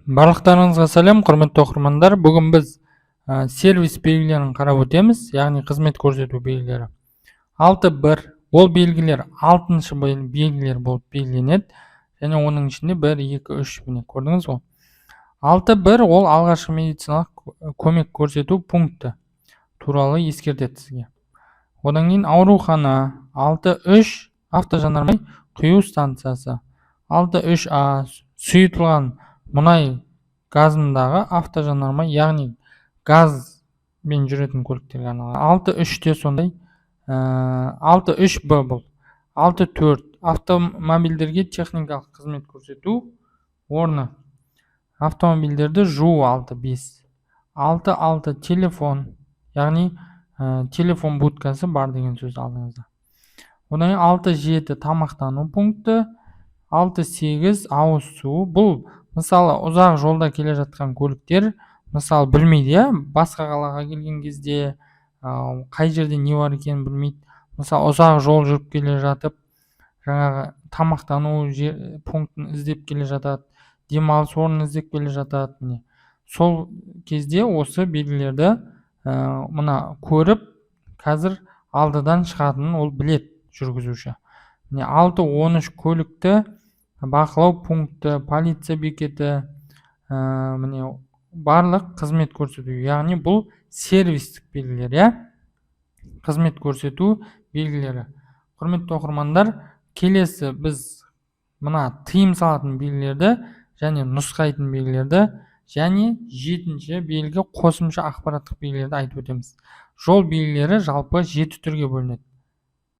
Барлықтарыңызға сәлем, құрметті оқырмандар. Бүгін біз сервис белгілерін қарап өтеміз, яғни қызмет көрсету белгілері. 6.1 ол белгілер 6-шы белгілер болып белгіленеді, және оның ішінде 1, 2, 3 міне көрдіңіз ғой. 6.1 ол алғашқы медициналық көмек көрсету пункті туралы ескертеді сізге. Одан кейін аурухана. 6.3 автожанармай құю станциясы. 6.3а сұйытылған мұнай газындағы автожанармай, яғни газбен жүретін көліктерге арналған. 6.3-те сондай. 6.3б бұл. 6.4 автомобильдерге техникалық қызмет көрсету орны. Автомобильдерді жуу. 6.5. 6.6 телефон, яғни телефон будкасы бар деген сөз алдыңызда. Одан 6.7 тамақтану пункті. 6.8 ауыз су. Бұл мысалы ұзақ жолда келе жатқан көліктер, мысалы білмейді, басқа қалаға келген кезде қай жерде не бар екенін білмейді. Мысалы ұзақ жол жүріп келе жатып, жаңағы тамақтану пунктін іздеп келе жатады, демалыс орнын іздеп келе жатады. Міне сол кезде осы белгілерді мына көріп, қазір алдыдан шығатынын ол білет жүргізуші. 6.13 көлікті бақылау пункті, полиция бекеті, міне барлық қызмет көрсету, яғни бұл сервистік белгілер, қызмет көрсету белгілері. Құрметті оқырмандар, келесі біз мына тыйым салатын белгілерді және нұсқайтын белгілерді және 7-ші белгі қосымша ақпараттық белгілерді айтып өтеміз. Жол белгілері жалпы 7 түрге бөлінеді.